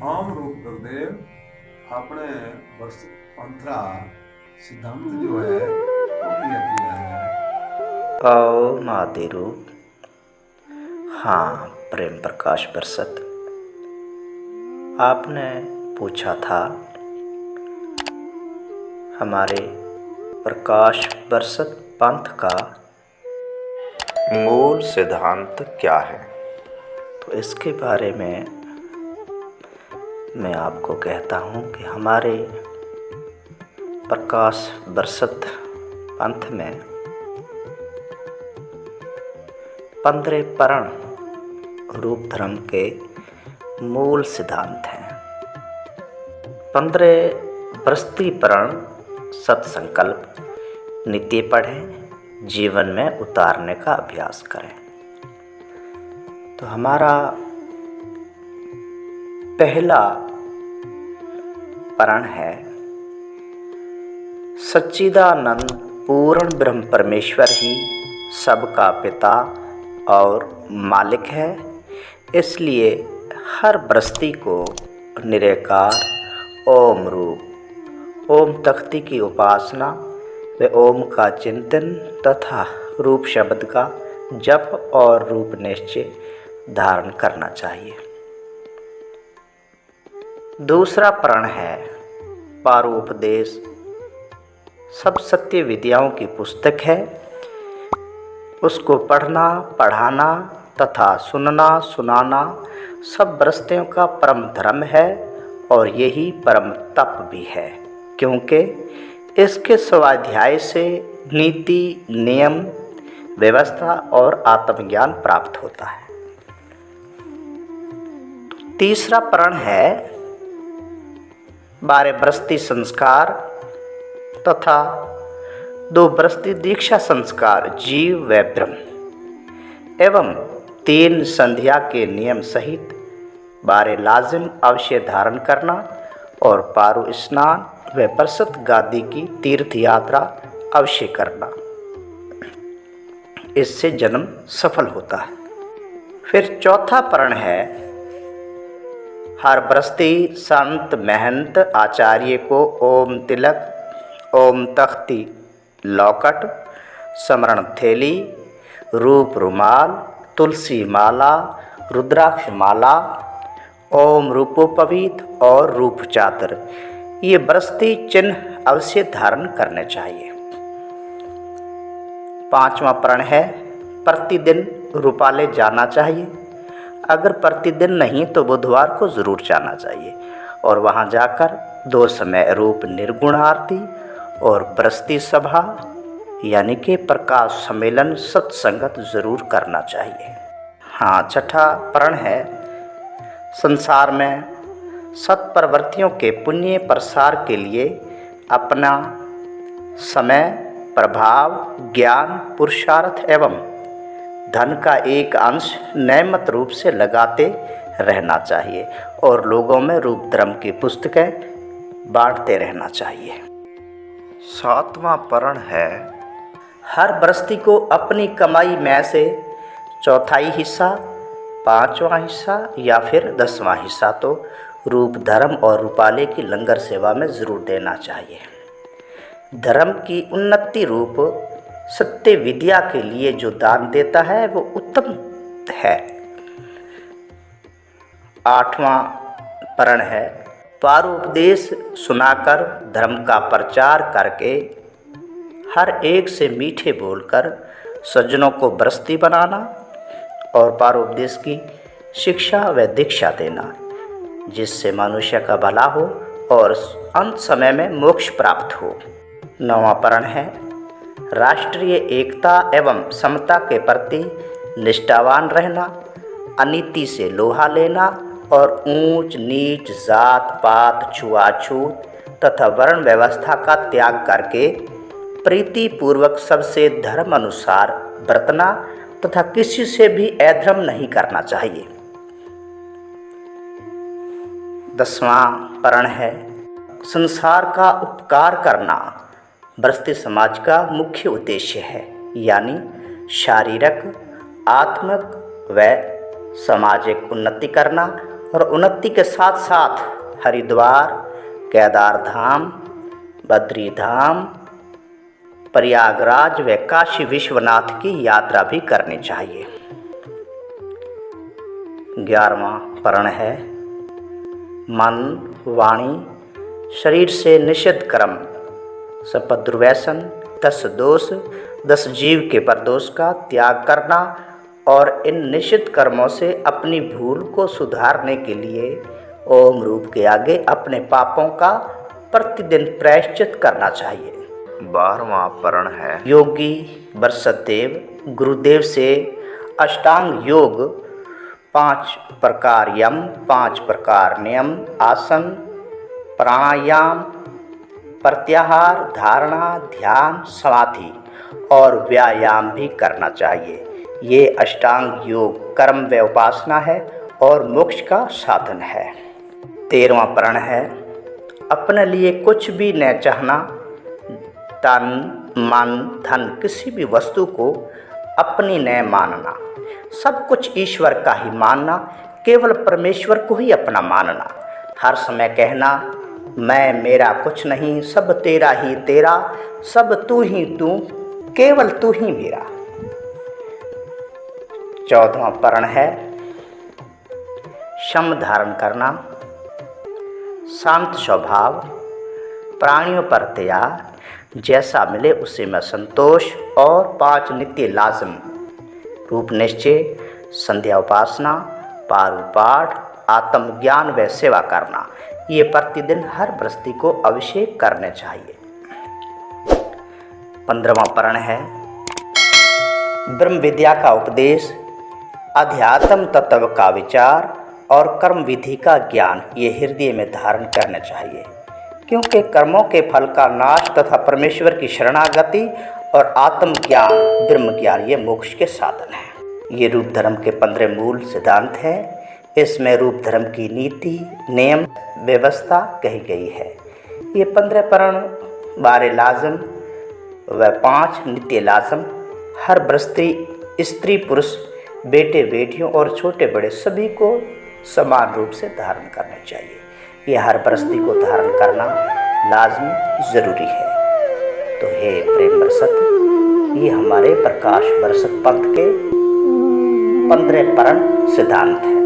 आम रूप गुरुदेव आपने वर्ष पंथरा सिद्धांत जो है वो किया किया है। ओम आदि रूप। हाँ, प्रेम प्रकाश बरसत, आपने पूछा था हमारे प्रकाश बरसत पंथ का मूल सिद्धांत क्या है। तो इसके बारे में मैं आपको कहता हूँ कि हमारे प्रकाश बरसत पंथ में 15 परण रूप धर्म के मूल सिद्धांत हैं। 15 बृहस्पति परण सत्संकल्प नित्य पढ़ें, जीवन में उतारने का अभ्यास करें। तो हमारा पहला परण है सच्चिदानंद पूर्ण ब्रह्म परमेश्वर ही सबका पिता और मालिक है। इसलिए हर बृहस्पति को निराकार ओम रूप ओम तख्ती की उपासना व ओम का चिंतन तथा रूप शब्द का जप और रूप निश्चय धारण करना चाहिए। दूसरा प्रण है पारोपदेश, सब सत्य विद्याओं की पुस्तक है। उसको पढ़ना, पढ़ाना तथा सुनना, सुनाना सब बृहस्पतियों का परम धर्म है और यही परम तप भी है, क्योंकि इसके स्वाध्याय से नीति, नियम, व्यवस्था और आत्मज्ञान प्राप्त होता है। तीसरा प्रण है 12 बृहस्पति संस्कार तथा 2 बृहस्पति दीक्षा संस्कार जीव व ब्रह्म एवं 3 संध्या के नियम सहित 12 लाजिम अवश्य धारण करना और पारु स्नान व बरसत गादी की तीर्थ यात्रा अवश्य करना। इससे जन्म सफल होता है। फिर चौथा प्रण है हर बृहस्पति संत महंत आचार्य को ओम तिलक, ओम तख्ती लौकट, स्मरण थैली, रूप रुमाल, तुलसी माला, रुद्राक्ष माला, ओम रूपोपवीत और रूप चादर ये बृहस्पति चिन्ह अवश्य धारण करने चाहिए। पांचवा प्रण है प्रतिदिन रूपालय जाना चाहिए। अगर प्रतिदिन नहीं तो बुधवार को ज़रूर जाना चाहिए और वहां जाकर 2 समय रूप निर्गुण आरती और बृहस्पति सभा यानी कि प्रकाश सम्मेलन सत्संगत जरूर करना चाहिए। हाँ, छठा प्रण है संसार में सत्प्रवृत्तियों के पुण्य प्रसार के लिए अपना समय, प्रभाव, ज्ञान, पुरुषार्थ एवं धन का एक अंश नियमित रूप से लगाते रहना चाहिए और लोगों में रूप धर्म की पुस्तकें बांटते रहना चाहिए। 7वां प्रण है हर बृहस्पति को अपनी कमाई में से 1/4 हिस्सा, 5वां हिस्सा या फिर 10वां हिस्सा तो रूप धर्म और रूपालय की लंगर सेवा में ज़रूर देना चाहिए। धर्म की उन्नति रूप सत्य विद्या के लिए जो दान देता है वो उत्तम है। 8वां प्रण है पारोपदेश सुनाकर धर्म का प्रचार करके हर एक से मीठे बोलकर सज्जनों को बृहस्पति बनाना और पारोपदेश की शिक्षा व दीक्षा देना, जिससे मनुष्य का भला हो और अंत समय में मोक्ष प्राप्त हो। 9वां प्रण है राष्ट्रीय एकता एवं समता के प्रति निष्ठावान रहना, अनीति से लोहा लेना और ऊंच नीच, जात पात, छुआछूत तथा वर्ण व्यवस्था का त्याग करके प्रीति पूर्वक सबसे धर्म अनुसार बरतना तथा किसी से भी अधर्म नहीं करना चाहिए। 10वां प्रण है संसार का उपकार करना बृहस्पति समाज का मुख्य उद्देश्य है, यानी शारीरिक, आत्मिक व सामाजिक उन्नति करना और उन्नति के साथ साथ हरिद्वार, केदार धाम, बद्री धाम, प्रयागराज व काशी विश्वनाथ की यात्रा भी करनी चाहिए। 11वां पर्ण है मन, वाणी, शरीर से निषिद्ध कर्म, शपथ दुर्व्यसन, 10 दोष, 10 जीव के परदोष का त्याग करना और इन निषिद्ध कर्मों से अपनी भूल को सुधारने के लिए ओम रूप के आगे अपने पापों का प्रतिदिन प्रायश्चित करना चाहिए। 12वां पर्ण है योगी वर्षदेव गुरुदेव से अष्टांग योग, 5 प्रकार यम, 5 प्रकार नियम, आसन, प्राणायाम, प्रत्याहार, धारणा, ध्यान, समाधि और व्यायाम भी करना चाहिए। ये अष्टांग योग कर्म व उपासना है और मोक्ष का साधन है। 13वां पर्ण है अपने लिए कुछ भी न चाहना, तन, मन, धन, किसी भी वस्तु को अपनी न मानना, सब कुछ ईश्वर का ही मानना, केवल परमेश्वर को ही अपना मानना, हर समय कहना मैं मेरा कुछ नहीं, सब तेरा ही तेरा, सब तू ही तू, केवल तू ही मेरा। 14वां पर्ण है शम धारण करना, शांत स्वभाव, प्राणियों पर दया, जैसा मिले उसी में संतोष और 5 नित्य लाजम, रूप निश्चय, संध्या उपासना, पारु पाठ, आत्मज्ञान व सेवा करना, ये प्रतिदिन हर गृहस्थी को अभिषेक करने चाहिए। 15वां पर्ण है ब्रह्म विद्या का उपदेश, अध्यात्म तत्व का विचार और कर्म विधि का ज्ञान ये हृदय में धारण करना चाहिए, क्योंकि कर्मों के फल का नाश तथा परमेश्वर की शरणागति और आत्मज्ञान ब्रह्म ज्ञान ये मोक्ष के साधन हैं। ये रूप धर्म के 15 मूल सिद्धांत हैं। इसमें रूप धर्म की नीति, नियम, व्यवस्था कही गई है। ये 15 पर्ण, 12 लाजम व 5 नित्य लाजम हर गृहस्थी, स्त्री पुरुष, बेटे बेटियों और छोटे बड़े सभी को समान रूप से धारण करना चाहिए। ये हर गृहस्थी को धारण करना लाजमी ज़रूरी है। तो हे प्रेम बरसत, ये हमारे प्रकाश बरसत पंथ के 15 पर्ण सिद्धांत हैं।